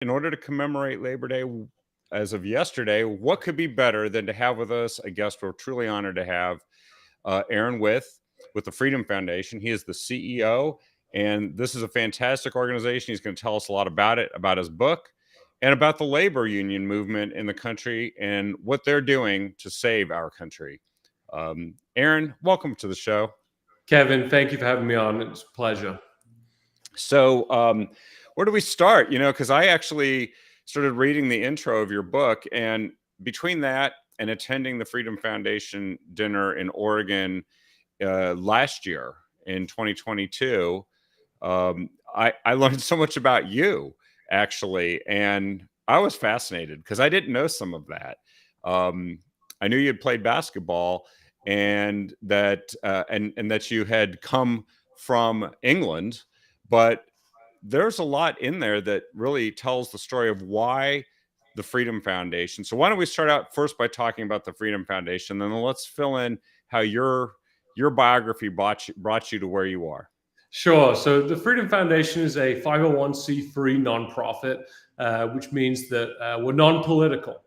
in order to commemorate Labor Day as of yesterday, what could be better than to have with us a guest we're truly honored to have, Aaron with the Freedom Foundation. He is the CEO, and this is a fantastic organization. He's going to tell us a lot about it, about his book, and about the labor union movement in the country and what they're doing to save our country. Aaron, welcome to the show. Kevin, thank you for having me on. It's a pleasure. So, where do we start? Because I actually started reading the intro of your book, and between that and attending the Freedom Foundation dinner in Oregon last year in 2022, I learned so much about you, actually, and I was fascinated because I didn't know some of that. I knew you had played basketball, and that you had come from England, but there's a lot in there that really tells the story of why the Freedom Foundation. So why don't we start out first by talking about the Freedom Foundation, then let's fill in how your biography brought you to where you are. Sure. So the Freedom Foundation is a 501c3 nonprofit, which means that we're non-political.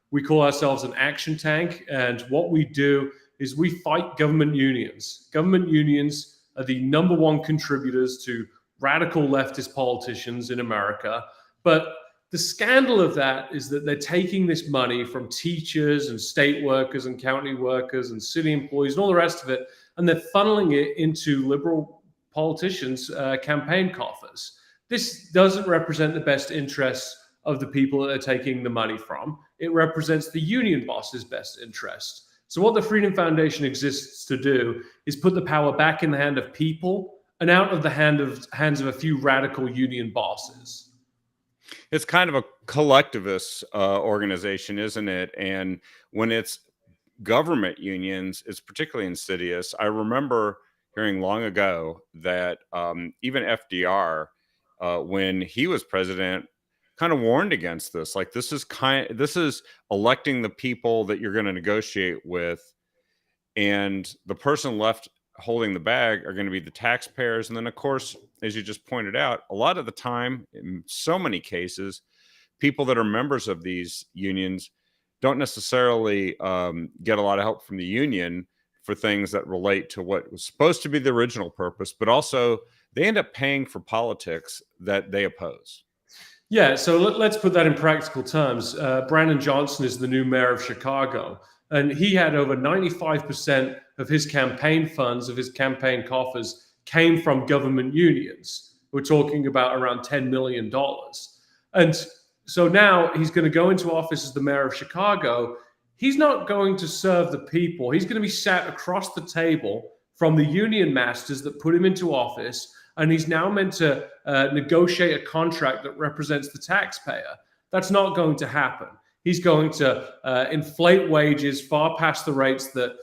We call ourselves an action tank, and what we do is we fight government unions. Government unions are the number one contributors to radical leftist politicians in America. But the scandal of that is that they're taking this money from teachers and state workers and county workers and city employees and all the rest of it, and they're funneling it into liberal politicians' campaign coffers. This doesn't represent the best interests of the people that they're taking the money from. It represents the union boss's best interest. So what the Freedom Foundation exists to do is put the power back in the hand of people and out of the hands of a few radical union bosses. It's kind of a collectivist organization, isn't it? And when it's government unions, it's particularly insidious. I remember hearing long ago that even FDR, when he was president, kind of warned against this. Like, this is electing the people that you're going to negotiate with, and the person left holding the bag are going to be the taxpayers. And then, of course, as you just pointed out, a lot of the time, in so many cases, people that are members of these unions don't necessarily get a lot of help from the union for things that relate to what was supposed to be the original purpose, but also they end up paying for politics that they oppose. Yeah, so let's put that in practical terms. Brandon Johnson is the new mayor of Chicago, and he had over 95% of his campaign funds, of his campaign coffers, came from government unions. We're talking about around $10 million. And so now he's going to go into office as the mayor of Chicago. He's not going to serve the people. He's going to be sat across the table from the union masters that put him into office, and he's now meant to negotiate a contract that represents the taxpayer. That's not going to happen. He's going to inflate wages far past the rates that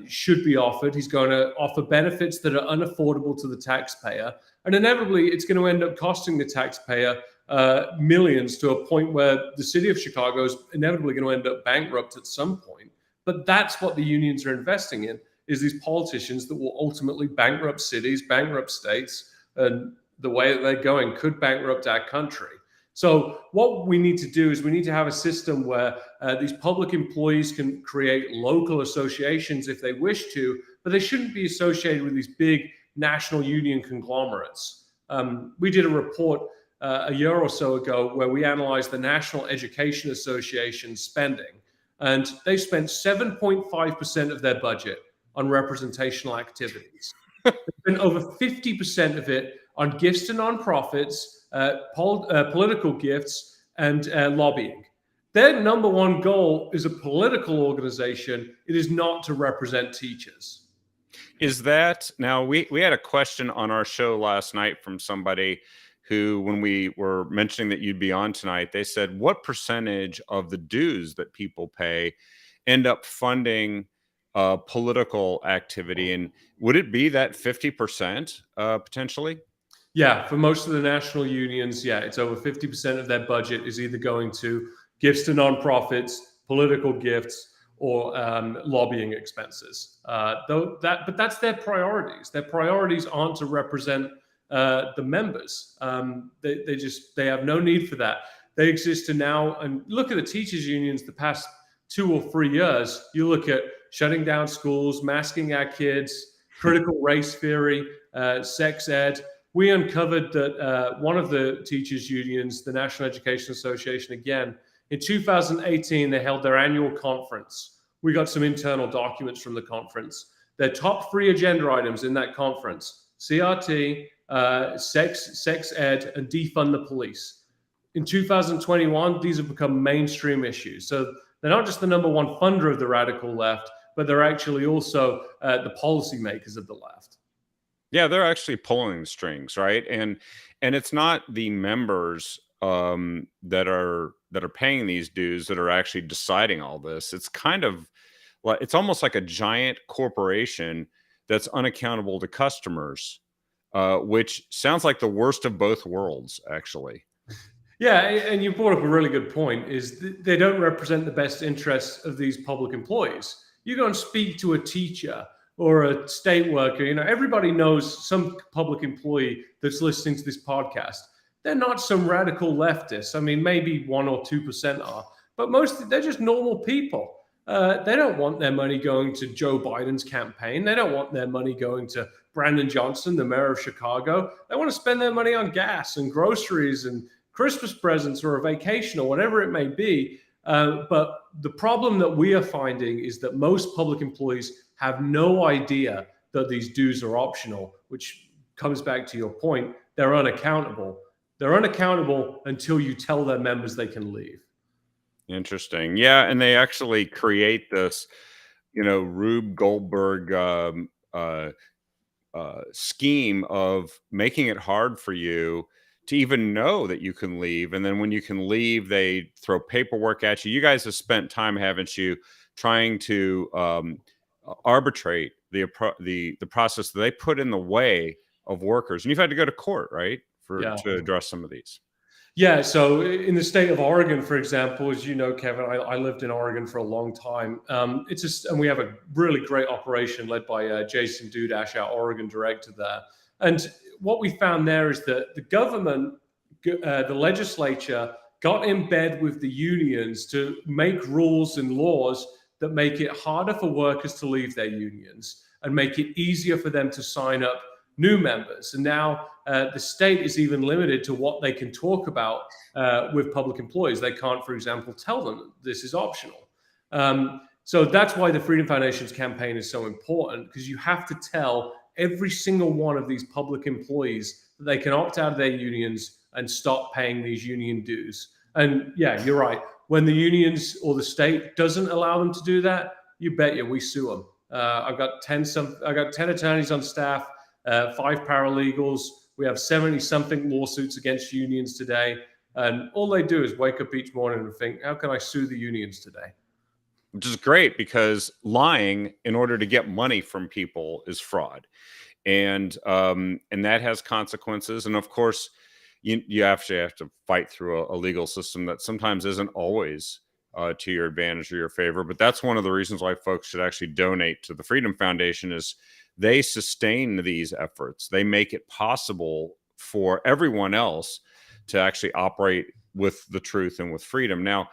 should be offered. He's going to offer benefits that are unaffordable to the taxpayer. And inevitably, it's going to end up costing the taxpayer millions, to a point where the city of Chicago is inevitably going to end up bankrupt at some point. But that's what the unions are investing in, is these politicians that will ultimately bankrupt cities, bankrupt states, and the way that they're going could bankrupt our country. So what we need to do is we need to have a system where these public employees can create local associations if they wish to, but they shouldn't be associated with these big national union conglomerates. We did a report a year or so ago where we analyzed the National Education Association spending, and they spent 7.5% of their budget on representational activities. And over 50% of it on gifts to nonprofits, political gifts, and lobbying. Their number one goal is a political organization. It is not to represent teachers. Is that, now we had a question on our show last night from somebody who, when we were mentioning that you'd be on tonight, they said, what percentage of the dues that people pay end up funding political activity? And would it be that 50% potentially? Yeah, for most of the national unions, yeah, it's over 50% of their budget is either going to gifts to nonprofits, political gifts, or lobbying expenses. But that's their priorities. Their priorities aren't to represent the members. They have no need for that. They exist to now, and look at the teachers unions the past 2 or 3 years. You look at shutting down schools, masking our kids, critical race theory, sex ed. We uncovered that one of the teachers unions, the National Education Association, again, in 2018, they held their annual conference. We got some internal documents from the conference. Their top 3 agenda items in that conference: CRT, sex ed, and defund the police. In 2021, these have become mainstream issues. So they're not just the number one funder of the radical left, but they're actually also the policymakers of the left. Yeah, they're actually pulling the strings, right? And it's not the members that are paying these dues that are actually deciding all this. It's kind of like it's almost like a giant corporation that's unaccountable to customers, which sounds like the worst of both worlds, actually. Yeah, and you brought up a really good point, is they don't represent the best interests of these public employees. You go and speak to a teacher or a state worker, everybody knows some public employee that's listening to this podcast. They're not some radical leftists. I mean, maybe 1 or 2% are, but they're just normal people. They don't want their money going to Joe Biden's campaign. They don't want their money going to Brandon Johnson, the mayor of Chicago. They want to spend their money on gas and groceries and Christmas presents or a vacation or whatever it may be. But the problem that we are finding is that most public employees have no idea that these dues are optional, which comes back to your point. They're unaccountable. They're unaccountable until you tell their members they can leave. Interesting. Yeah, and they actually create this, Rube Goldberg scheme of making it hard for you to even know that you can leave. And then when you can leave, they throw paperwork at you. You guys have spent time, haven't you, trying to arbitrate the process that they put in the way of workers, and you've had to go to court, right, Yeah. to address some of these. Yeah, so in the state of Oregon, for example, as you know, Kevin, I lived in Oregon for a long time. And we have a really great operation led by Jason Dudash, our Oregon director there. And what we found there is that the government, the legislature, got in bed with the unions to make rules and laws that make it harder for workers to leave their unions and make it easier for them to sign up new members. And now the state is even limited to what they can talk about with public employees. They can't, for example, tell them this is optional. So that's why the Freedom Foundation's campaign is so important, because you have to tell every single one of these public employees that they can opt out of their unions and stop paying these union dues. And yeah, you're right. When the unions or the state doesn't allow them to do that, you bet you we sue them. I've got 10 attorneys on staff, 5 paralegals. We have 70 something lawsuits against unions today. And all they do is wake up each morning and think, how can I sue the unions today? Which is great, because lying in order to get money from people is fraud. And that has consequences. And of course, you actually have to fight through a legal system that sometimes isn't always to your advantage or your favor. But that's one of the reasons why folks should actually donate to the Freedom Foundation, is they sustain these efforts. They make it possible for everyone else to actually operate with the truth and with freedom. Now,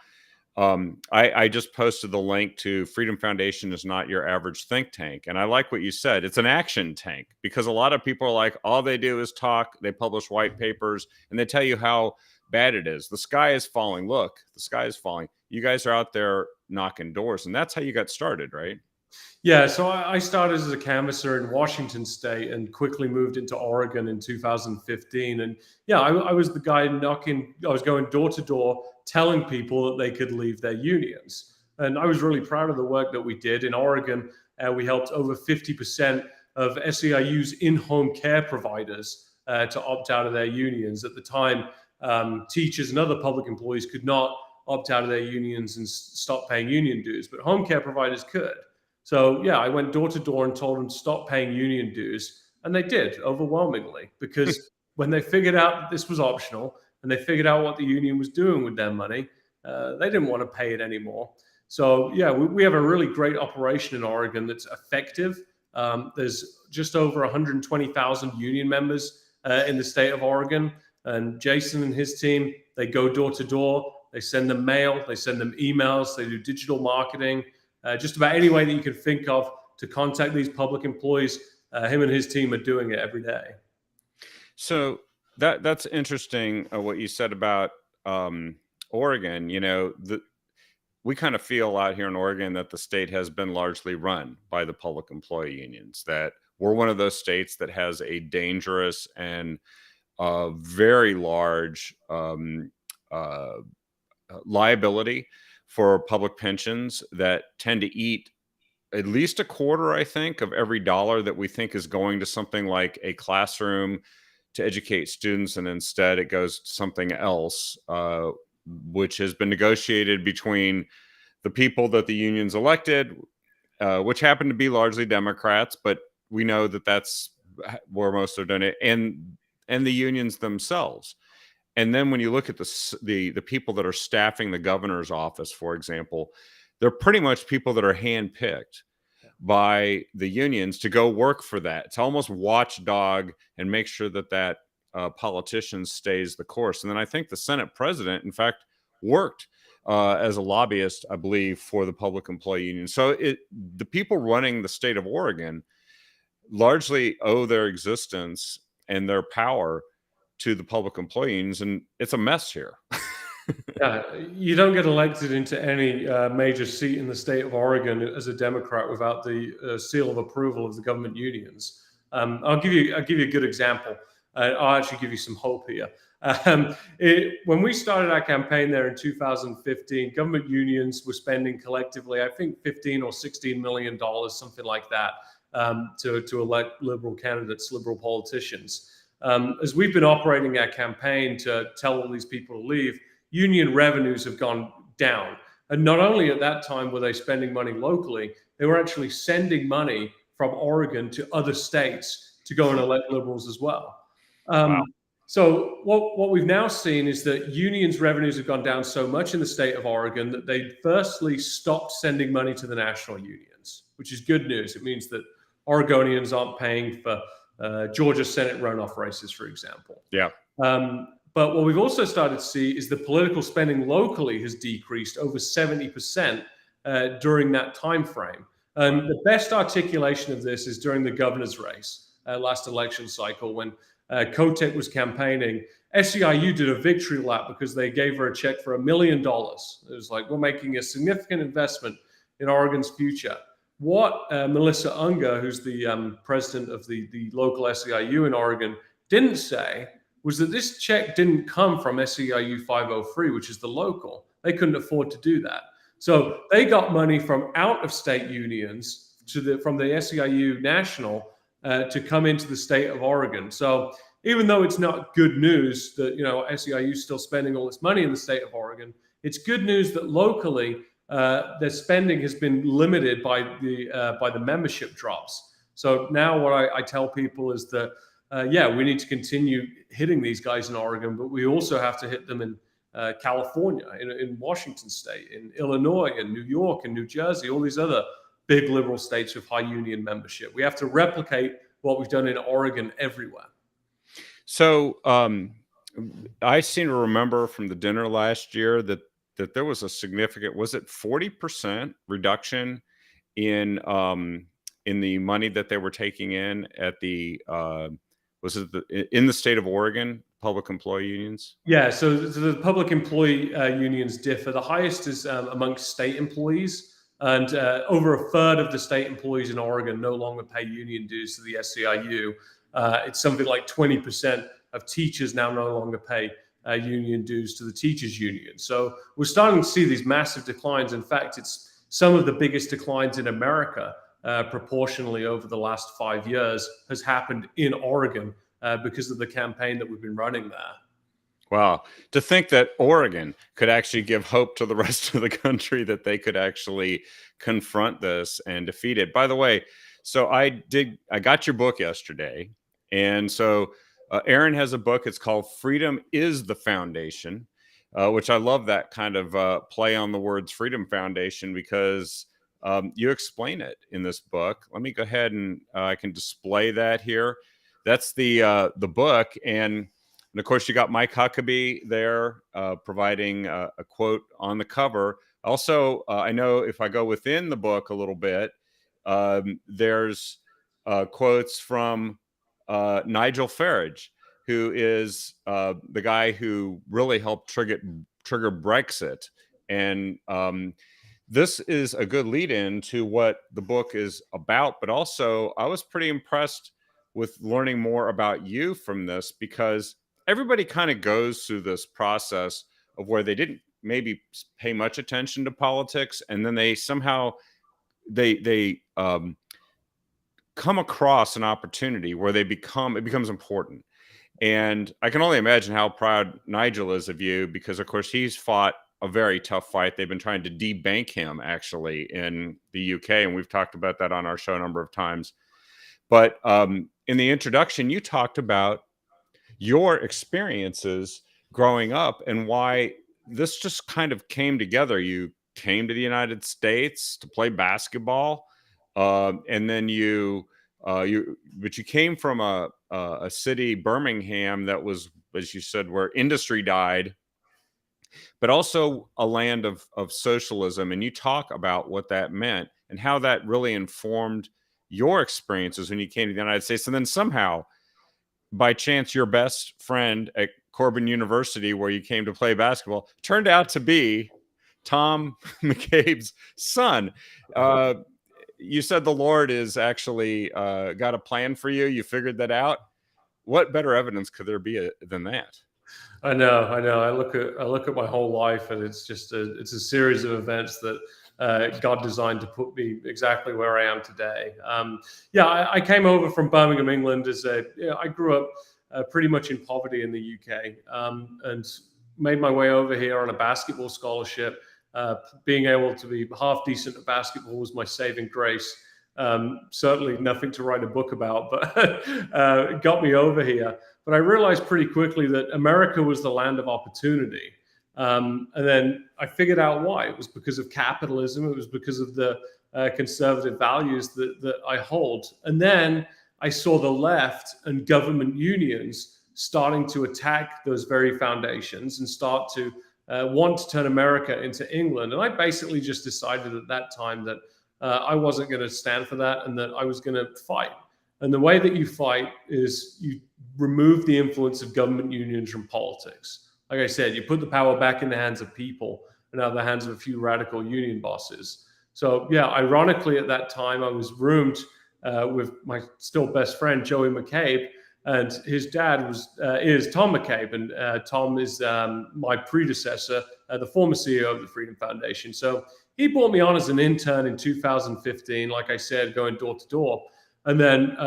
I just posted the link to Freedom Foundation is not your average think tank. And I like what you said. It's an action tank, because a lot of people are like, all they do is talk. They publish white papers and they tell you how bad it is. The sky is falling. Look, the sky is falling. You guys are out there knocking doors. And that's how you got started, right? Yeah, so I started as a canvasser in Washington State and quickly moved into Oregon in 2015. And yeah, I was the guy I was going door to door telling people that they could leave their unions. And I was really proud of the work that we did. In Oregon, we helped over 50% of SEIU's in-home care providers to opt out of their unions. At the time, teachers and other public employees could not opt out of their unions and stop paying union dues, but home care providers could. So yeah, I went door to door and told them to stop paying union dues. And they did, overwhelmingly, because when they figured out that this was optional and they figured out what the union was doing with their money, they didn't want to pay it anymore. So yeah, we have a really great operation in Oregon that's effective. There's just over 120,000 union members in the state of Oregon. And Jason and his team, they go door to door. They send them mail. They send them emails. They do digital marketing, just about any way that you can think of to contact these public employees. Him and his team are doing it every day. So that's interesting, what you said about Oregon. We kind of feel out here in Oregon that the state has been largely run by the public employee unions, that we're one of those states that has a dangerous and very large liability for public pensions that tend to eat at least a quarter, I think, of every dollar that we think is going to something like a classroom to educate students, and instead it goes to something else, which has been negotiated between the people that the unions elected, which happen to be largely Democrats, but we know that that's where most are done it, and the unions themselves. And then when you look at the people that are staffing the governor's office, for example, they're pretty much people that are handpicked by the unions to go work for that, to almost watchdog and make sure that politician stays the course. And then I think the Senate president, in fact, worked as a lobbyist, I believe, for the public employee union. So the people running the state of Oregon largely owe their existence and their power to the public employee unions, and it's a mess here. Yeah, you don't get elected into any major seat in the state of Oregon as a Democrat without the seal of approval of the government unions. I'll give you a good example. I'll actually give you some hope here. When we started our campaign there in 2015, government unions were spending collectively, I think, $15 or $16 million, something like that, to elect liberal candidates, liberal politicians. As we've been operating our campaign to tell all these people to leave, union revenues have gone down. And not only at that time were they spending money locally, they were actually sending money from Oregon to other states to go and elect liberals as well. Wow. So what we've now seen is that unions' revenues have gone down so much in the state of Oregon that they firstly stopped sending money to the national unions, which is good news. It means that Oregonians aren't paying for Georgia Senate runoff races, for example. Yeah. But what we've also started to see is the political spending locally has decreased over 70% during that time frame. And the best articulation of this is during the governor's race last election cycle when Kotek was campaigning. SEIU did a victory lap because they gave her a check for $1 million. It was like, we're making a significant investment in Oregon's future. What Melissa Unger, who's the president of the local SEIU in Oregon, didn't say was that this check didn't come from SEIU 503, which is the local. They couldn't afford to do that. So they got money from out-of-state unions from the SEIU national to come into the state of Oregon. So even though it's not good news that SEIU is still spending all this money in the state of Oregon, it's good news that locally their spending has been limited by the membership drops. So now what I tell people is that we need to continue hitting these guys in Oregon, but we also have to hit them in California, in Washington State, in Illinois, in New York, and New Jersey, all these other big liberal states with high union membership. We have to replicate what we've done in Oregon everywhere. So I seem to remember from the dinner last year that there was a significant, was it 40% reduction in the money that they were taking in at the in the state of Oregon, public employee unions? Yeah, so the public employee unions differ. The highest is amongst state employees, and over a third of the state employees in Oregon no longer pay union dues to the SEIU. It's something like 20% of teachers now no longer pay union dues to the teachers union. So we're starting to see these massive declines. In fact, it's some of the biggest declines in America proportionally over the last 5 years has happened in Oregon because of the campaign that we've been running there. Wow. To think that Oregon could actually give hope to the rest of the country that they could actually confront this and defeat it. By the way, so I got your book yesterday. And so Aaron has a book. It's called Freedom is the Foundation, which I love that kind of play on the words Freedom Foundation, because you explain it in this book. Let me go ahead and I can display that here. that's the book. And of course, you got Mike Huckabee there providing a quote on the cover. Also, I know if I go within the book a little bit, there's quotes from Nigel Farage, who is the guy who really helped trigger Brexit. And this is a good lead in to what the book is about. But also, I was pretty impressed with learning more about you from this, because everybody kind of goes through this process of where they didn't maybe pay much attention to politics, and then they somehow they come across an opportunity where it becomes important. And I can only imagine how proud Nigel is of you, because of course he's fought a very tough fight. They've been trying to debank him actually in the UK, and we've talked about that on our show a number of times. But in the introduction, you talked about your experiences growing up and why this just kind of came together. You came to the United States to play basketball, and then but you came from a city, Birmingham, that was, as you said, where industry died, but also a land of socialism. And you talk about what that meant and how that really informed your experiences when you came to the United States. And then somehow, by chance, your best friend at Corbin University, where you came to play basketball, turned out to be Tom McCabe's son. You said the Lord is actually got a plan for you. You figured that out. What better evidence could there be than that? I know, I know. I look at my whole life, and it's just it's a series of events that God designed to put me exactly where I am today. Yeah, I came over from Birmingham, England. I grew up pretty much in poverty in the UK, and made my way over here on a basketball scholarship. Being able to be half decent at basketball was my saving grace. Certainly nothing to write a book about, but it got me over here. But I realized pretty quickly that America was the land of opportunity. And then I figured out why. It was because of capitalism. It was because of the conservative values that I hold. And then I saw the left and government unions starting to attack those very foundations and start to want to turn America into England. And I basically just decided at that time that I wasn't going to stand for that, and that I was going to fight. And the way that you fight is you remove the influence of government unions from politics. Like I said, you put the power back in the hands of people and out of the hands of a few radical union bosses. So yeah, ironically, at that time, I was roomed with my still best friend, Joey McCabe, and his dad is Tom McCabe, and Tom is my predecessor, the former CEO of the Freedom Foundation. So he brought me on as an intern in 2015, like I said, going door to door. And then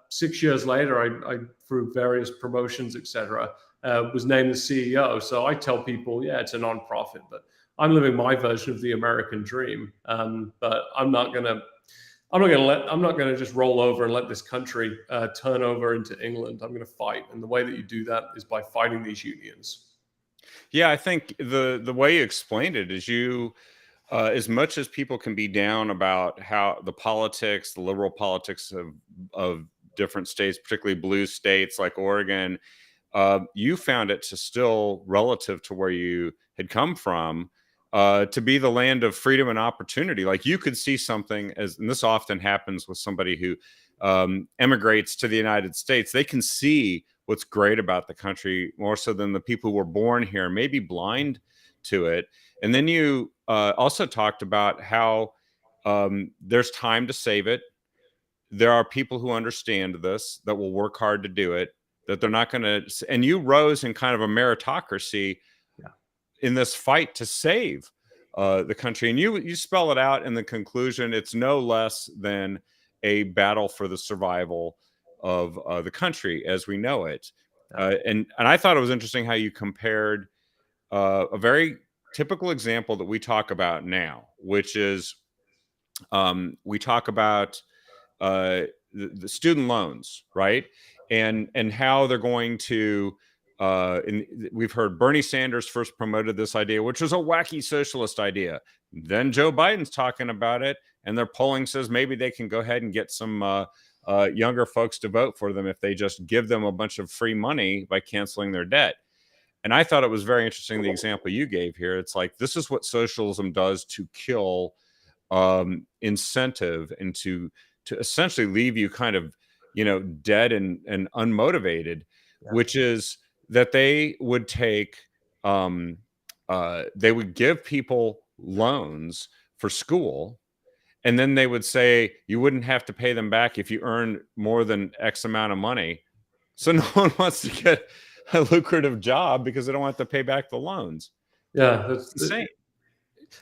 6 years later, I through various promotions, etc., was named the CEO. So I tell people, yeah, it's a nonprofit, but I'm living my version of the American dream. But I'm not gonna just roll over and let this country turn over into England. I'm gonna fight, and the way that you do that is by fighting these unions. Yeah, I think the way you explained it is as much as people can be down about how the liberal politics of different states, particularly blue states like Oregon, you found it to still, relative to where you had come from, to be the land of freedom and opportunity. Like you could see something, and this often happens with somebody who emigrates to the United States. They can see what's great about the country more so than the people who were born here, maybe blind to it. And then you also talked about how there's time to save it. There are people who understand this, that will work hard to do it, that they're not going to. And you rose in kind of a meritocracy in this fight to save the country. And you spell it out in the conclusion. It's no less than a battle for the survival of the country as we know it. And I thought it was interesting how you compared a very typical example that we talk about now, which is we talk about the student loans, right? And how they're going to. And we've heard Bernie Sanders first promoted this idea, which was a wacky socialist idea. Then Joe Biden's talking about it, and their polling says maybe they can go ahead and get some younger folks to vote for them if they just give them a bunch of free money by canceling their debt. And I thought it was very interesting the example you gave here. It's like this is what socialism does to kill incentive and to essentially leave you kind of dead and unmotivated, Yeah. which is that um, they would give people loans for school, and then they would say you wouldn't have to pay them back if you earn more than X amount of money. So no one wants to get a lucrative job because they don't have to pay back the loans. Yeah, Insane.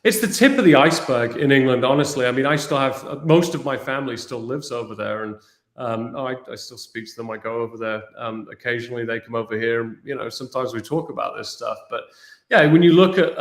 it's the tip of the iceberg in England, honestly. I mean, I still have most of my family still lives over there, and I still speak to them. I go over there occasionally. They come over here, and sometimes we talk about this stuff. But yeah, when you look at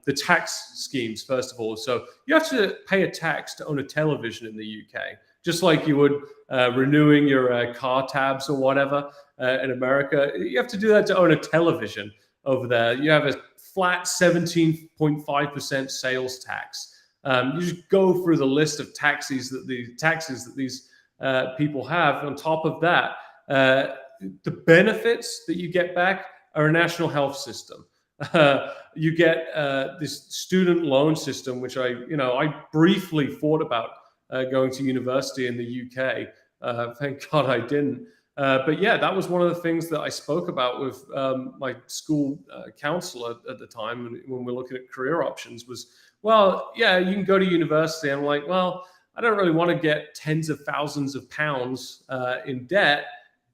the tax schemes, first of all, so you have to pay a tax to own a television in the UK, just like you would renewing your car tabs or whatever in America. You have to do that to own a television over there. You have a flat 17.5% sales tax. You just go through the list of taxes that these people have. On top of that, the benefits that you get back are a national health system. You get this student loan system, which I briefly thought about going to university in the UK. Thank God I didn't. But yeah, that was one of the things that I spoke about with my school counselor at the time when we're looking at career options was, well, yeah, you can go to university. I'm like, well, I don't really want to get tens of thousands of pounds in debt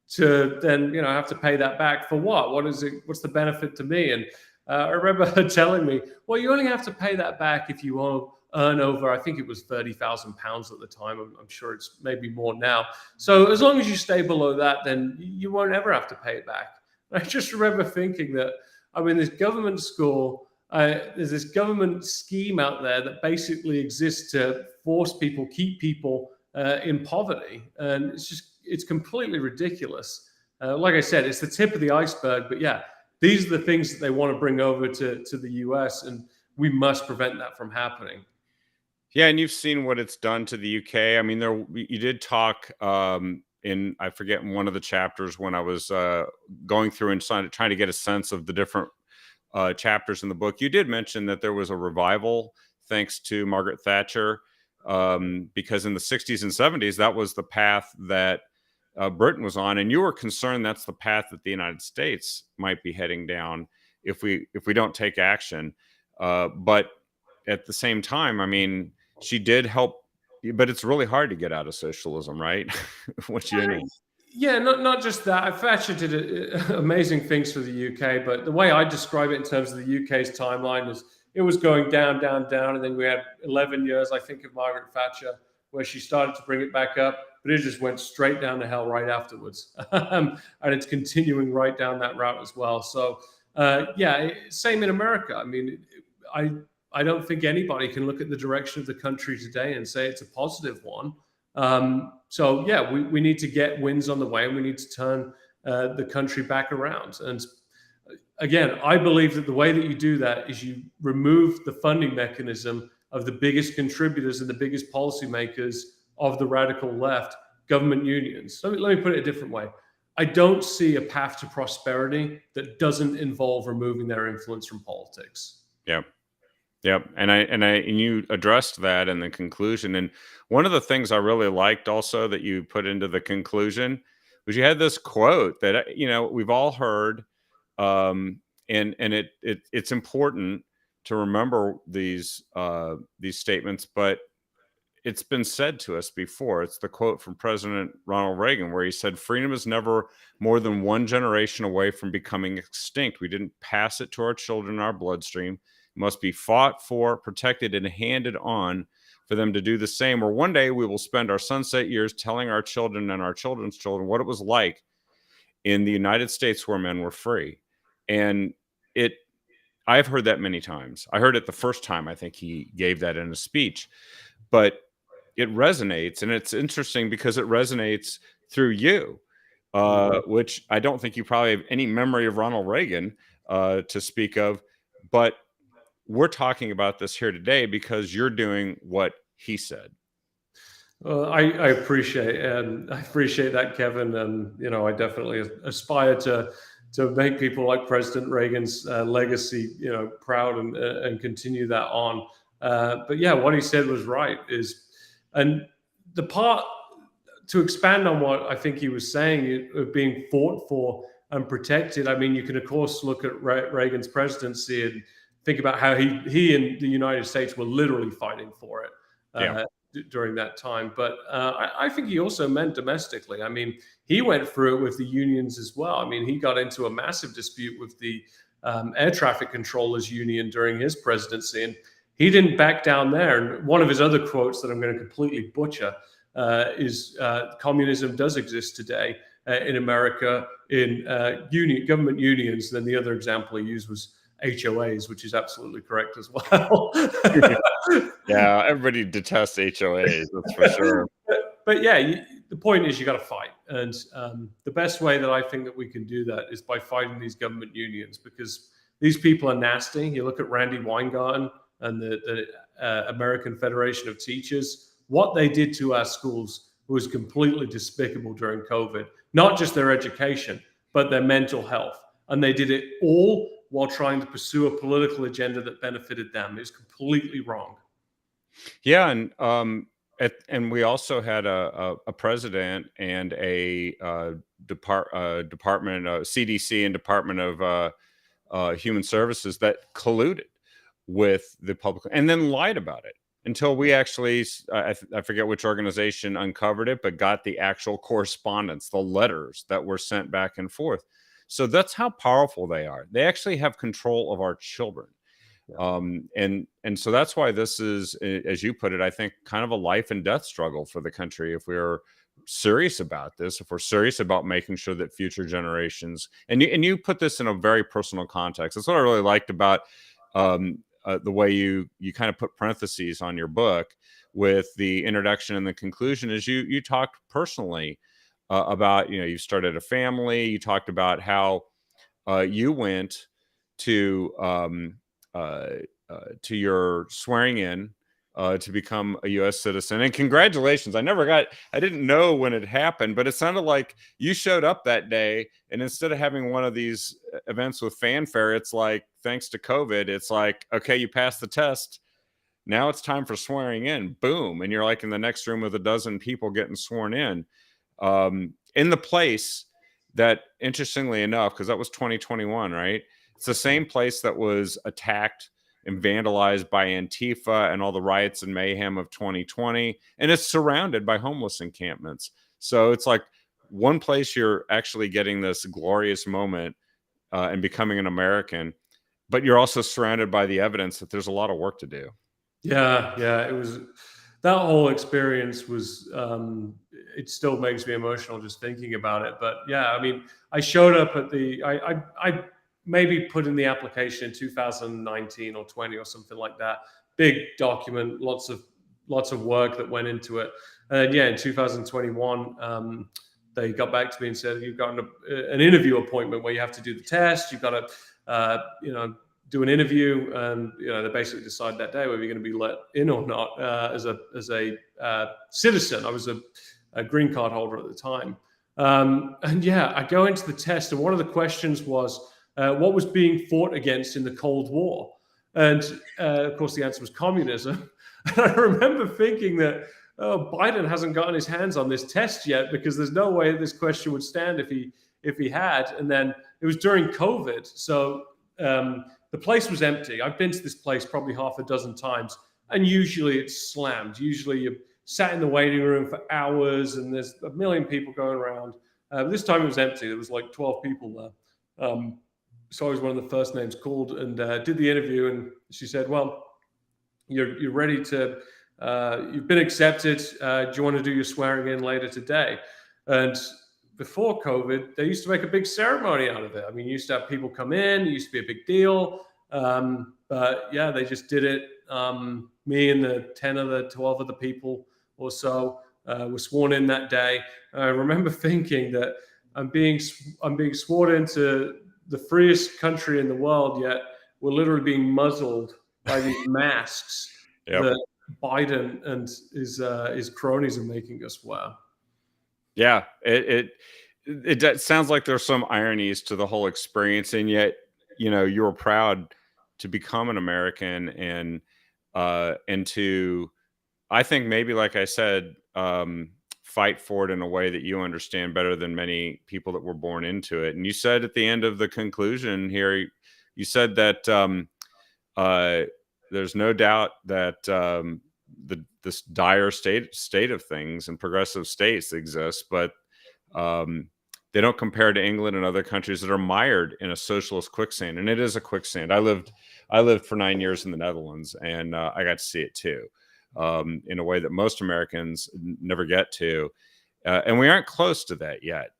to then, have to pay that back for what? What is it? What's the benefit to me? And I remember her telling me, well, you only have to pay that back if you earn over, I think it was £30,000 at the time. I'm sure it's maybe more now. So as long as you stay below that, then you won't ever have to pay it back. And I just remember thinking that, this government school, there's this government scheme out there that basically exists to keep people in poverty. And it's completely ridiculous. Like I said, it's the tip of the iceberg, but yeah, these are the things that they want to bring over to the US, and we must prevent that from happening. Yeah, and you've seen what it's done to the UK. I mean, you did talk in I forget in one of the chapters when I was going through and trying to get a sense of the different chapters in the book. You did mention that there was a revival thanks to Margaret Thatcher, because in the 60s and 70s that was the path that Britain was on, and you were concerned that's the path that the United States might be heading down if we don't take action. But at the same time, I mean, she did help, but it's really hard to get out of socialism, right? What you mean? Yeah, not just that. Thatcher did amazing things for the UK, but the way I describe it in terms of the UK's timeline is it was going down, down, down, and then we had 11 years, I think, of Margaret Thatcher, where she started to bring it back up, but it just went straight down to hell right afterwards, and it's continuing right down that route as well. So, yeah, same in America. I mean, I I don't think anybody can look at the direction of the country today and say it's a positive one. So yeah, we need to get wins on the way, and we need to turn the country back around. And again, I believe that the way that you do that is you remove the funding mechanism of the biggest contributors and the biggest policymakers of the radical left, government unions. Let me put it a different way. I don't see a path to prosperity that doesn't involve removing their influence from politics. Yeah. Yep, and you addressed that in the conclusion, and one of the things I really liked also that you put into the conclusion was you had this quote that we've all heard, and it's important to remember these statements, but it's been said to us before. It's the quote from President Ronald Reagan where he said, "Freedom is never more than one generation away from becoming extinct. We didn't pass it to our children in our bloodstream. It must be fought for, protected, and handed on for them to do the same. Or one day we will spend our sunset years telling our children and our children's children what it was like in the United States where men were free." And it, I've heard that many times. I heard it the first time I think he gave that in a speech, but it resonates, and it's interesting because it resonates through you, which I don't think you probably have any memory of Ronald Reagan to speak of, but we're talking about this here today because you're doing what he said. I appreciate that, Kevin, and I definitely aspire to make people like President Reagan's legacy, proud and continue that on. But yeah, what he said was right. And the part to expand on what I think he was saying of being fought for and protected. I mean, you can of course look at Reagan's presidency and think about how he and the United States were literally fighting for it. Yeah. During that time. But I think he also meant domestically. I mean, he went through it with the unions as well. I mean, he got into a massive dispute with the air traffic controllers union during his presidency, and he didn't back down there. And one of his other quotes that I'm going to completely butcher is communism does exist today in America in government unions. Then the other example he used was HOAs, which is absolutely correct as well. Yeah, everybody detests HOAs, that's for sure. But yeah, the point is you got to fight, and the best way that I think that we can do that is by fighting these government unions, because these people are nasty. You look at Randy Weingarten and the American Federation of Teachers. What they did to our schools was completely despicable during COVID. Not just their education, but their mental health, and they did it all while trying to pursue a political agenda that benefited them. It's completely wrong. Yeah, and we also had a president and a department, CDC and Department of Human Services that colluded with the public and then lied about it until we actually, I forget which organization uncovered it, but got the actual correspondence, the letters that were sent back and forth. So that's how powerful they are. They actually have control of our children. And so that's why this is, as you put it, I think kind of a life and death struggle for the country. If we're serious about this, if we're serious about making sure that future generations, and you put this in a very personal context. That's what I really liked about the way you kind of put parentheses on your book with the introduction and the conclusion. Is you talked personally about, you started a family. You talked about how you went to your swearing in to become a U.S. citizen. And congratulations. I didn't know when it happened, but it sounded like you showed up that day. And instead of having one of these events with fanfare, it's like, thanks to COVID, it's like, okay, you passed the test. Now it's time for swearing in. Boom. And you're like in the next room with a dozen people getting sworn in the place that, interestingly enough, because that was 2021, right? It's the same place that was attacked and vandalized by Antifa and all the riots and mayhem of 2020. And it's surrounded by homeless encampments. So it's like one place you're actually getting this glorious moment and becoming an American, but you're also surrounded by the evidence that there's a lot of work to do. Yeah, it was, that whole experience was, it still makes me emotional just thinking about it. But yeah, I mean, I showed up at I maybe put in the application in 2019 or 20 or something like that. Big document, lots of work that went into it. And yeah, in 2021, they got back to me and said, you've got an interview appointment where you have to do the test. You've got to, do an interview, and they basically decide that day whether you're going to be let in or not as a citizen. I was a green card holder at the time, and yeah, I go into the test, and one of the questions was what was being fought against in the Cold War, and of course the answer was communism. And I remember thinking that, oh, Biden hasn't gotten his hands on this test yet, because there's no way this question would stand if he had. And then it was during COVID, so the place was empty. I've been to this place probably half a dozen times, and usually it's slammed. Usually you sat in the waiting room for hours, and there's a million people going around. This time it was empty. There was like 12 people there. So I was one of the first names called, and did the interview, and she said, well, you're ready to, you've been accepted. Do you want to do your swearing in later today? And before COVID, they used to make a big ceremony out of it. I mean, you used to have people come in. It used to be a big deal. But yeah, they just did it. Me and the 10 of the 12 of the people or so were sworn in that day. I remember thinking that I'm being sworn into the freest country in the world, yet we're literally being muzzled by these masks Yep. Biden and his cronies are making us wear. Yeah, sounds like there's some ironies to the whole experience, and yet, you were proud to become an American and to, I think maybe, like I said, fight for it in a way that you understand better than many people that were born into it. And you said at the end of the conclusion here, you said that uh, there's no doubt that this dire state of things in progressive states exists, but um, they don't compare to England and other countries that are mired in a socialist quicksand. And it is a quicksand. I lived for 9 years in the Netherlands, and I got to see it too, in a way that most Americans never get to. And we aren't close to that yet,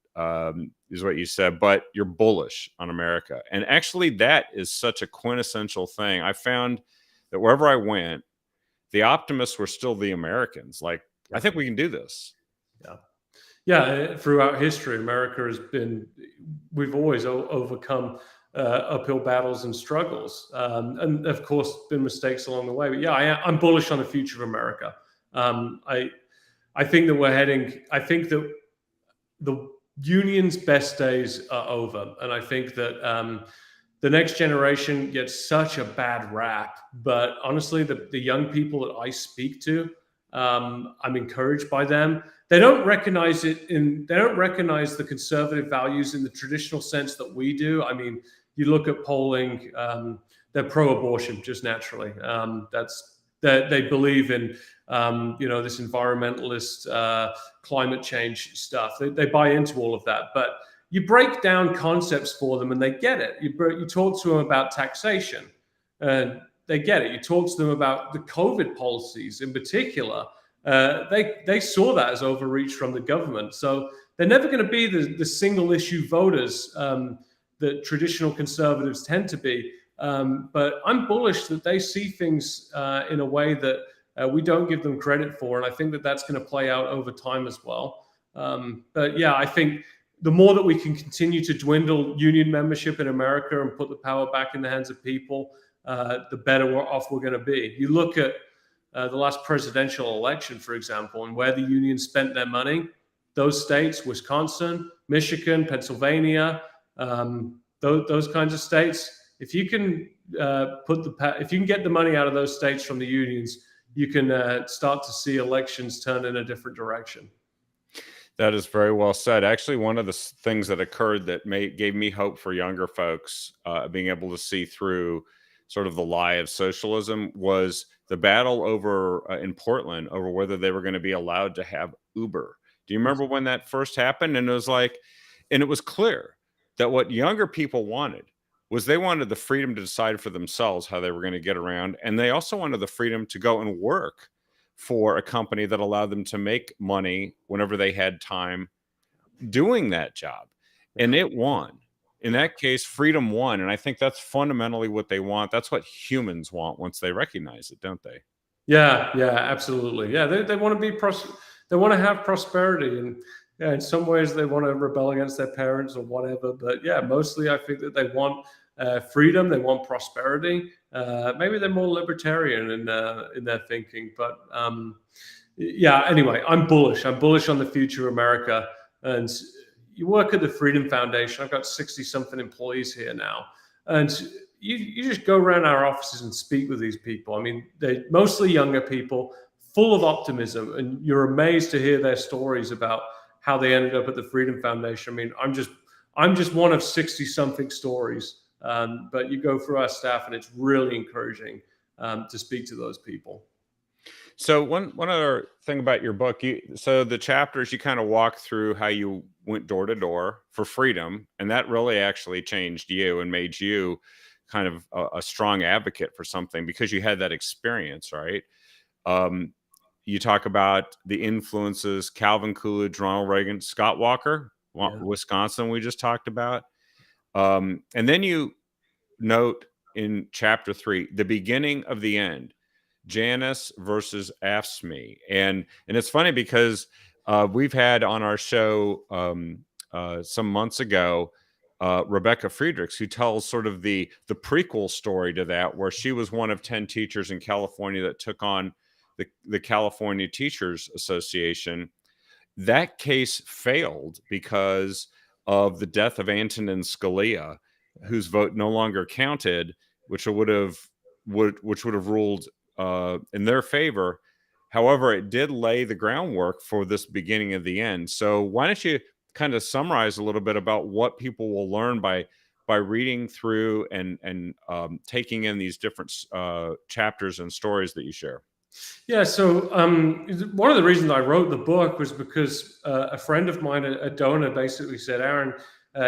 is what you said, but you're bullish on America. And actually, that is such a quintessential thing. I found that wherever I went, the optimists were still the Americans. Like, I Yeah, think we can do this. yeah. Yeah, throughout history, America has been, we've always overcome uphill battles and struggles. And of course, been mistakes along the way. But yeah, I'm bullish on the future of America. Um, I, I think that we're heading, I think that the union's best days are over. And I think that the next generation gets such a bad rap. But honestly, the young people that I speak to, I'm encouraged by them. They don't recognize they don't recognize the conservative values in the traditional sense that we do. I mean, you look at polling, they're pro-abortion just naturally. They believe in this environmentalist climate change stuff. They buy into all of that, but you break down concepts for them and they get it. You talk to them about taxation and they get it. You talk to them about the COVID policies in particular. They saw that as overreach from the government. So they're never going to be the single issue voters that traditional conservatives tend to be. But I'm bullish that they see things in a way that we don't give them credit for. And I think that that's going to play out over time as well. But yeah, I think the more that we can continue to dwindle union membership in America and put the power back in the hands of people, the better off we're going to be. You look at the last presidential election, for example, and where the unions spent their money. Those states, Wisconsin, Michigan, Pennsylvania, those kinds of states. If you can if you can get the money out of those states from the unions, you can start to see elections turn in a different direction. That is very well said. Actually, one of the things that occurred that gave me hope for younger folks being able to see through sort of the lie of socialism was the battle over in Portland over whether they were going to be allowed to have Uber. Do you remember when that first happened? And it was like, and it was clear that what younger people wanted was they wanted the freedom to decide for themselves how they were going to get around, and they also wanted the freedom to go and work for a company that allowed them to make money whenever they had time doing that job. And it won. In that case, freedom won. And I think that's fundamentally what they want. That's what humans want once they recognize it, don't they? Yeah, yeah, absolutely. Yeah, they want to they want to have prosperity, and yeah, in some ways they want to rebel against their parents or whatever. But yeah, mostly I think that they want freedom, they want prosperity. Maybe they're more libertarian in their thinking, but yeah. Anyway, I'm bullish. I'm bullish on the future of America. And you work at the Freedom Foundation. I've got 60 something employees here now, and you just go around our offices and speak with these people. I mean, they're mostly younger people, full of optimism, and you're amazed to hear their stories about how they ended up at the Freedom Foundation. I mean, I'm just one of 60 something stories. But you go through our staff, and it's really encouraging to speak to those people. So one other thing about your book, so the chapters you kind of walk through how you went door to door for freedom, and that really actually changed you and made you kind of a strong advocate for something because you had that experience, right? Um, you talk about the influences: Calvin Coolidge, Ronald Reagan, Scott Walker, Yeah, Wisconsin. We just talked about, and then you note in chapter 3 the beginning of the end. Janus versus AFSCME. And it's funny because we've had on our show some months ago Rebecca Friedrichs, who tells sort of the prequel story to that, where she was one of 10 teachers in California that took on the California Teachers Association. That case failed because of the death of Antonin Scalia, whose vote no longer counted, which would have ruled in their favor. However, it did lay the groundwork for this beginning of the end. So why don't you kind of summarize a little bit about what people will learn by reading through and taking in these different chapters and stories that you share? Yeah, so one of the reasons I wrote the book was because a friend of mine, a donor, basically said, Aaron,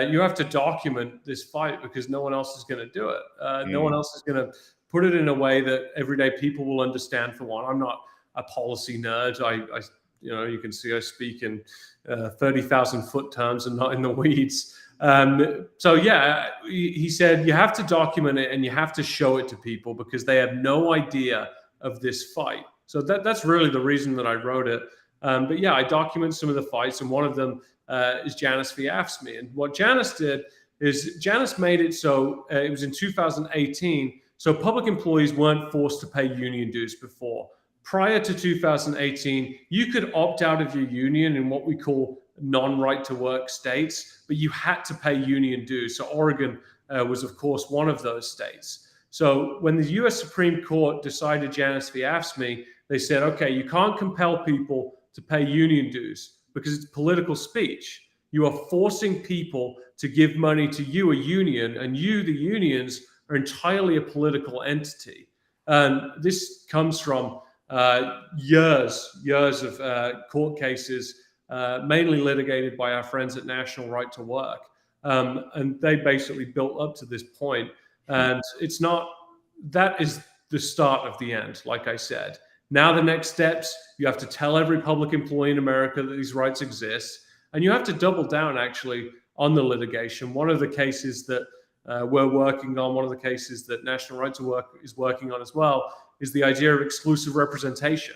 you have to document this fight because no one else is going to do it. No one Mm, else is going to put it in a way that everyday people will understand. For one, I'm not a policy nerd. You can see I speak in 30,000 foot terms and not in the weeds. So yeah, he said you have to document it and you have to show it to people because they have no idea of this fight. So that's really the reason that I wrote it. But yeah, I document some of the fights, and one of them is Janus v. AFSCME. And what Janus did is Janus made it so it was in 2018. So public employees weren't forced to pay union dues before. Prior to 2018, you could opt out of your union in what we call non-right to work states, but you had to pay union dues. So Oregon was, of course, one of those states. So when the US Supreme Court decided Janus v. AFSCME, they said, okay, you can't compel people to pay union dues because it's political speech. You are forcing people to give money to you, a union, and you, the unions, are entirely a political entity. And this comes from years of court cases, mainly litigated by our friends at National Right to Work. And they basically built up to this point. And it's not, that is the start of the end, like I said. Now, the next steps, you have to tell every public employee in America that these rights exist. And you have to double down, actually, on the litigation. One of the cases that we're working on, one of the cases that National Right to Work is working on as well, is the idea of exclusive representation.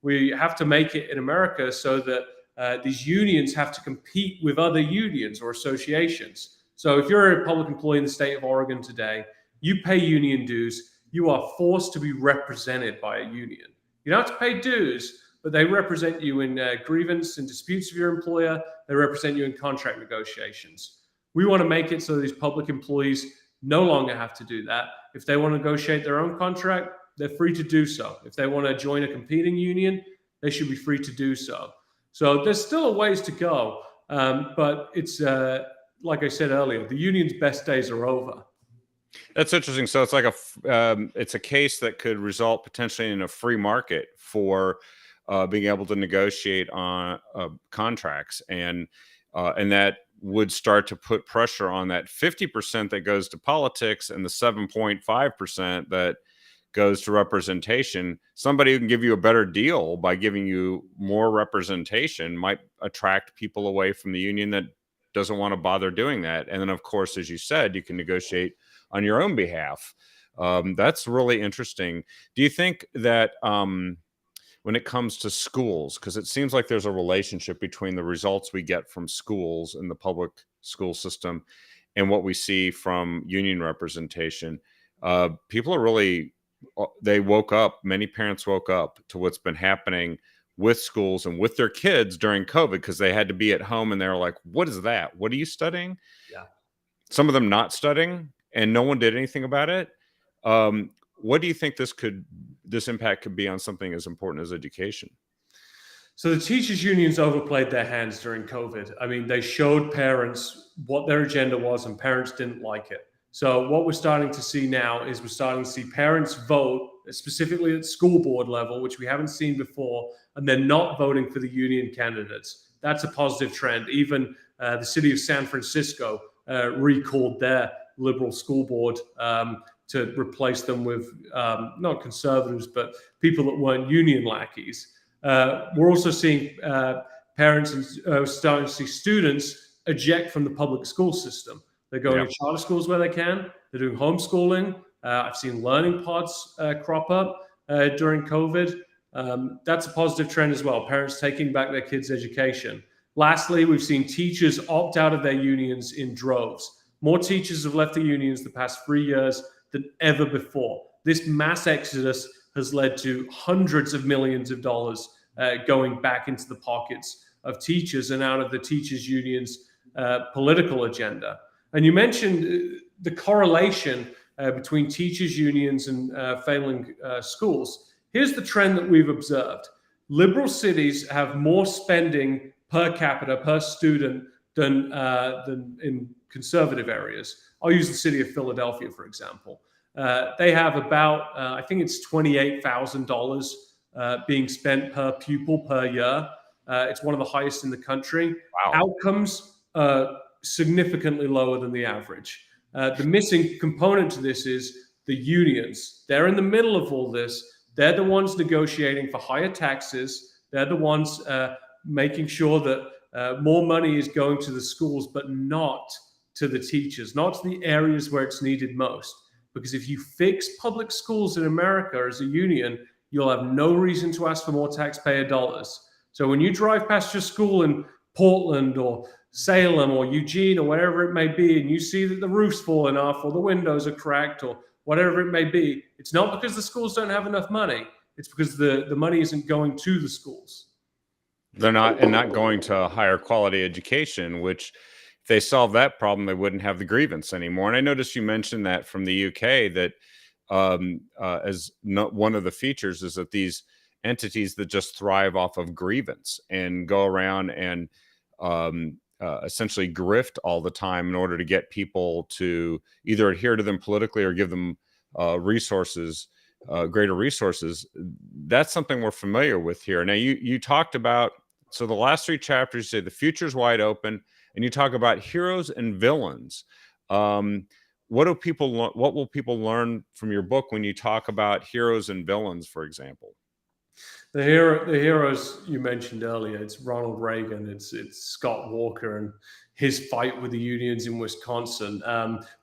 We have to make it in America so that these unions have to compete with other unions or associations. So if you're a public employee in the state of Oregon today, you pay union dues, you are forced to be represented by a union. You don't have to pay dues, but they represent you in grievance and disputes of your employer. They represent you in contract negotiations. We want to make it so these public employees no longer have to do that. If they want to negotiate their own contract, they're free to do so. If they want to join a competing union, they should be free to do so. So there's still a ways to go, but it's like I said earlier, the union's best days are over. That's interesting. So it's like it's a case that could result potentially in a free market for being able to negotiate on contracts, and that would start to put pressure on that 50% that goes to politics and the 7.5% that goes to representation. Somebody who can give you a better deal by giving you more representation might attract people away from the union that doesn't want to bother doing that. And then, of course, as you said, you can negotiate on your own behalf. That's really interesting. Do you think that when it comes to schools, because it seems like there's a relationship between the results we get from schools in the public school system and what we see from union representation, people are really, they woke up, many parents woke up to what's been happening with schools and with their kids during COVID because they had to be at home and they were like, what is that? What are you studying? Yeah. Some of them not studying, and no one did anything about it. What do you think this impact could be on something as important as education? So the teachers' unions overplayed their hands during COVID. I mean, they showed parents what their agenda was, and parents didn't like it. So what we're starting to see now is we're starting to see parents vote, specifically at school board level, which we haven't seen before, and they're not voting for the union candidates. That's a positive trend. Even the city of San Francisco recalled their liberal school board to replace them with not conservatives, but people that weren't union lackeys. We're also seeing parents and starting to see students eject from the public school system. They're going to charter schools where they can. They're doing homeschooling. I've seen learning pods crop up during COVID. That's a positive trend as well. Parents taking back their kids' education. Lastly, we've seen teachers opt out of their unions in droves. More teachers have left the unions the past 3 years than ever before. This mass exodus has led to hundreds of millions of dollars going back into the pockets of teachers and out of the teachers' unions' political agenda. And you mentioned the correlation between teachers' unions and failing schools. Here's the trend that we've observed. Liberal cities have more spending per capita, per student, than in conservative areas. I'll use the city of Philadelphia, for example. They have about, I think it's $28,000 being spent per pupil per year. It's one of the highest in the country. Wow. Outcomes significantly lower than the average. The missing component to this is the unions. They're in the middle of all this. They're the ones negotiating for higher taxes. They're the ones making sure that more money is going to the schools, but not to the teachers, not to the areas where it's needed most. Because if you fix public schools in America as a union, you'll have no reason to ask for more taxpayer dollars. So when you drive past your school in Portland or Salem or Eugene or wherever it may be, and you see that the roof's falling off or the windows are cracked or whatever it may be, it's not because the schools don't have enough money. It's because the money isn't going to the schools. They're not going to a higher quality education, which if they solve that problem, they wouldn't have the grievance anymore. And I noticed you mentioned that from the UK, that as one of the features is that these entities that just thrive off of grievance and go around and essentially grift all the time in order to get people to either adhere to them politically or give them resources, greater resources. That's something we're familiar with here. Now, you talked about, so the last three chapters, you say the future's wide open, and you talk about heroes and villains. What will people learn from your book when you talk about heroes and villains, for example? The heroes you mentioned earlier, it's Ronald Reagan, it's Scott Walker and his fight with the unions in Wisconsin.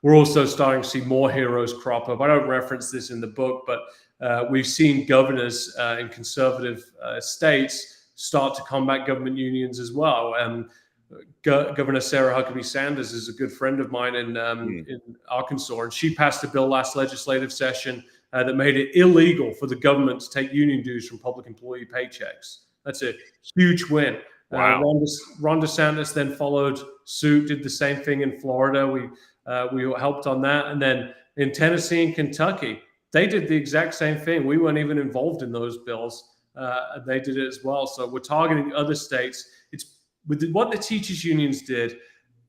We're also starting to see more heroes crop up. I don't reference this in the book, but we've seen governors in conservative states start to combat government unions as well. Governor Sarah Huckabee Sanders is a good friend of mine in Arkansas, and she passed a bill last legislative session that made it illegal for the government to take union dues from public employee paychecks. That's a huge win. Wow. Ron DeSantis then followed suit, did the same thing in Florida. We helped on that. And then in Tennessee and Kentucky, they did the exact same thing. We weren't even involved in those bills. They did it as well. So we're targeting other states. It's with what the teachers unions did,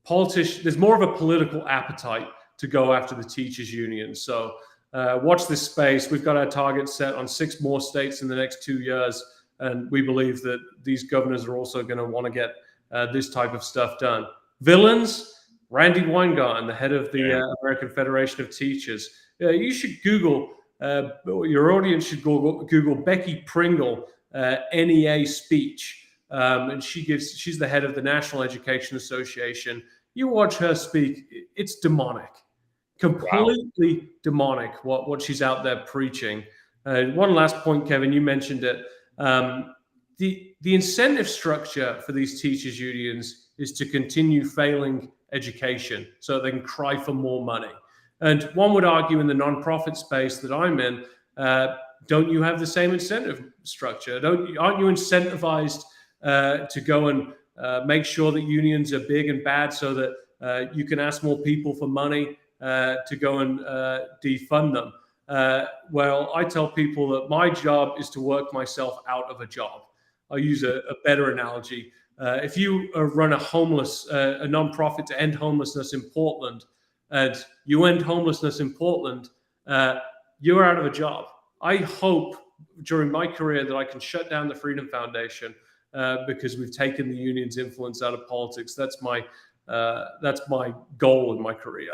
there's more of a political appetite to go after the teachers unions. So watch this space. We've got our target set on 6 more states in the next 2 years. And we believe that these governors are also going to want to get this type of stuff done. Villains, Randy Weingarten, the head of the American Federation of Teachers. You should Google, your audience should Google Becky Pringle, NEA speech. And she's the head of the National Education Association. You watch her speak, it's demonic. Completely demonic what she's out there preaching. One last point, Kevin, you mentioned it. The incentive structure for these teachers unions is to continue failing education so they can cry for more money. And one would argue in the nonprofit space that I'm in, don't you have the same incentive structure? Aren't you incentivized to go and make sure that unions are big and bad so that you can ask more people for money to go and defund them? Well, I tell people that my job is to work myself out of a job. I'll use a better analogy. If you run a nonprofit to end homelessness in Portland, and you end homelessness in Portland, you're out of a job. I hope during my career that I can shut down the Freedom Foundation because we've taken the union's influence out of politics. That's my goal in my career.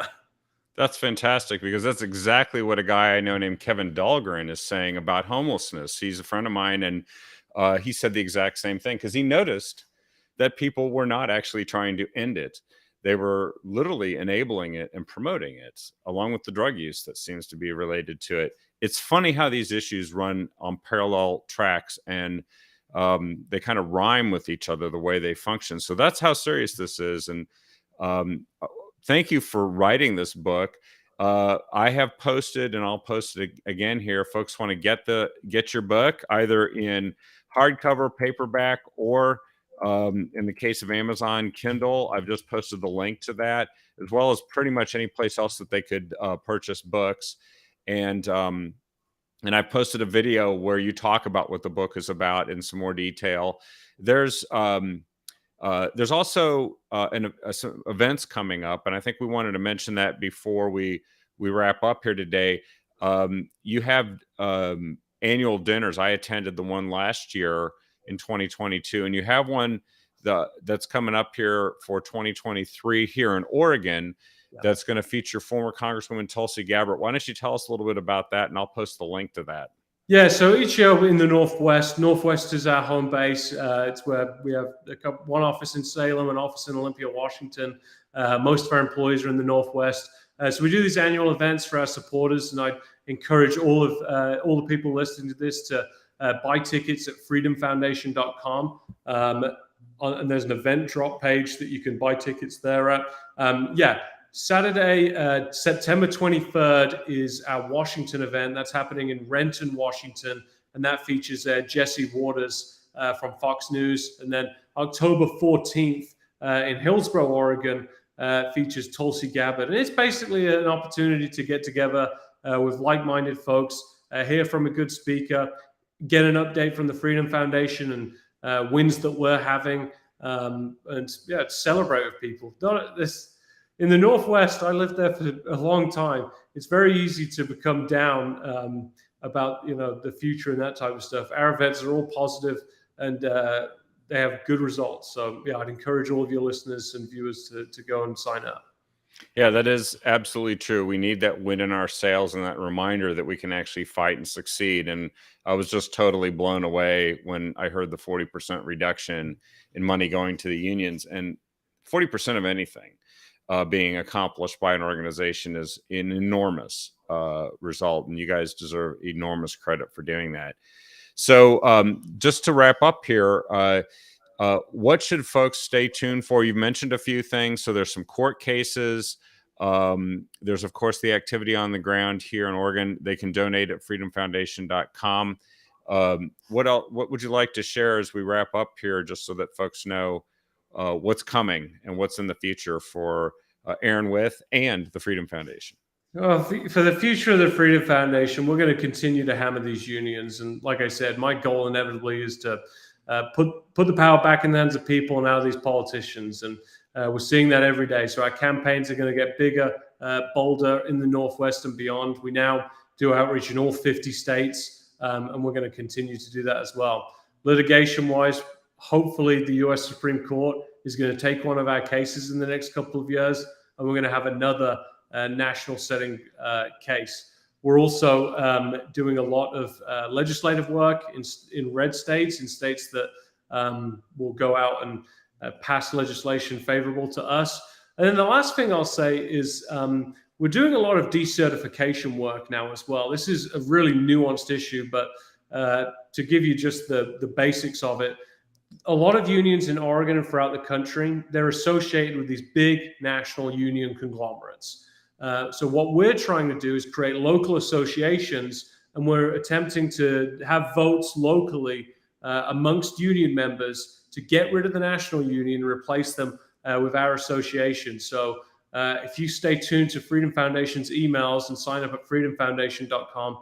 That's fantastic, because that's exactly what a guy I know named Kevin Dahlgren is saying about homelessness. He's a friend of mine, and he said the exact same thing, because he noticed that people were not actually trying to end it. They were literally enabling it and promoting it, along with the drug use that seems to be related to it. It's funny how these issues run on parallel tracks, and they kind of rhyme with each other the way they function. So that's how serious this is. And thank you for writing this book. I have posted, and I'll post it again here. Folks want to get your book either in hardcover, paperback, or in the case of Amazon Kindle. I've just posted the link to that, as well as pretty much any place else that they could purchase books. And and I posted a video where you talk about what the book is about in some more detail. There's there's also some events coming up, and I think we wanted to mention that before we wrap up here today. You have annual dinners. I attended the one last year in 2022, and you have one that's coming up here for 2023 here in Oregon. Yeah. That's going to feature former Congresswoman Tulsi Gabbard. Why don't you tell us a little bit about that, and I'll post the link to that. Yeah, so each year in the Northwest, Northwest is our home base. It's where we have one office in Salem, an office in Olympia, Washington. Most of our employees are in the Northwest. So we do these annual events for our supporters, and I encourage all the people listening to this to buy tickets at freedomfoundation.com. And there's an event drop page that you can buy tickets there at. Saturday, September 23rd is our Washington event. That's happening in Renton, Washington, and that features Jesse Waters from Fox News. And then October 14th in Hillsboro, Oregon, features Tulsi Gabbard. And it's basically an opportunity to get together with like-minded folks, hear from a good speaker, get an update from the Freedom Foundation and wins that we're having, and celebrate with people. In the Northwest, I lived there for a long time. It's very easy to become down about the future and that type of stuff. Our events are all positive, and they have good results. So I'd encourage all of your listeners and viewers to go and sign up. Yeah, that is absolutely true. We need that win in our sails and that reminder that we can actually fight and succeed. And I was just totally blown away when I heard the 40% reduction in money going to the unions, and 40% of anything being accomplished by an organization is an enormous result, and you guys deserve enormous credit for doing that. So just to wrap up here, what should folks stay tuned for? You've mentioned a few things. So there's some court cases. There's, of course, the activity on the ground here in Oregon. They can donate at freedomfoundation.com. What else? What would you like to share as we wrap up here, just so that folks know what's coming and what's in the future for Aaron With and the Freedom Foundation? Well, for the future of the Freedom Foundation, we're going to continue to hammer these unions. And like I said, my goal inevitably is to put the power back in the hands of people and out of these politicians. And we're seeing that every day. So our campaigns are going to get bigger, bolder in the Northwest and beyond. We now do outreach in all 50 states, and we're going to continue to do that as well. Litigation-wise, hopefully the U.S. Supreme Court is going to take one of our cases in the next couple of years, and we're going to have another national setting case. We're also doing a lot of legislative work in red states, in states that will go out and pass legislation favorable to us. And then the last thing I'll say is we're doing a lot of decertification work now as well. This is a really nuanced issue, but to give you just the basics of it, a lot of unions in Oregon and throughout the country, they're associated with these big national union conglomerates. So what we're trying to do is create local associations, and we're attempting to have votes locally amongst union members to get rid of the national union and replace them with our association. So if you stay tuned to Freedom Foundation's emails and sign up at freedomfoundation.com,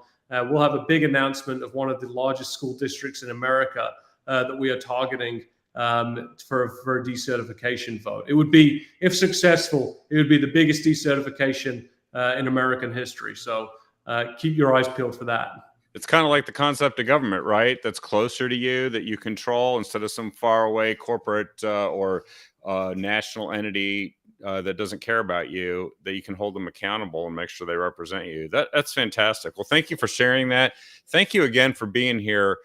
we'll have a big announcement of one of the largest school districts in America that we are targeting for a decertification vote. It would be, if successful, it would be the biggest decertification in American history. So keep your eyes peeled for that. It's kind of like the concept of government, right? That's closer to you, that you control, instead of some faraway corporate or national entity that doesn't care about you, that you can hold them accountable and make sure they represent you. That's fantastic. Well, thank you for sharing that. Thank you again for being here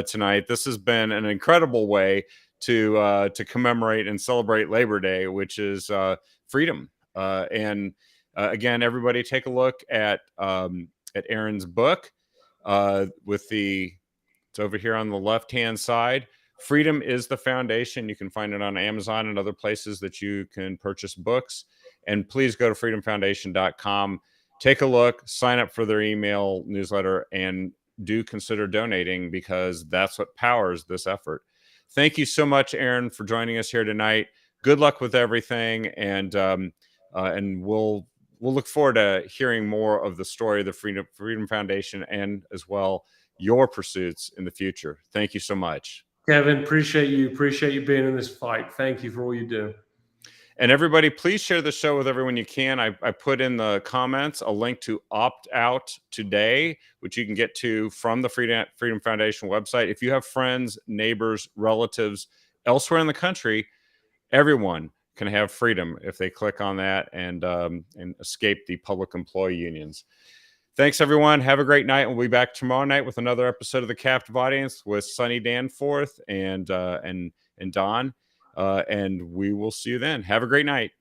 tonight. This has been an incredible way to commemorate and celebrate Labor Day, which is freedom. And again, everybody take a look at Aaron's book. It's over here on the left-hand side. Freedom is the Foundation. You can find it on Amazon and other places that you can purchase books. And please go to freedomfoundation.com take a look, sign up for their email newsletter, and do consider donating, because that's what powers this effort. Thank you so much, Aaron, for joining us here tonight. Good luck with everything, and we'll look forward to hearing more of the story of the Freedom Foundation, and as well your pursuits in the future. Thank you so much. Kevin, appreciate you being in this fight. Thank you for all you do. And everybody, please share the show with everyone you can. I put in the comments a link to opt out today, which you can get to from the Freedom Foundation website. If you have friends, neighbors, relatives elsewhere in the country, everyone can have freedom if they click on that and escape the public employee unions. Thanks, everyone. Have a great night. We'll be back tomorrow night with another episode of The Captive Audience with Sunny Danforth and Don. And we will see you then. Have a great night.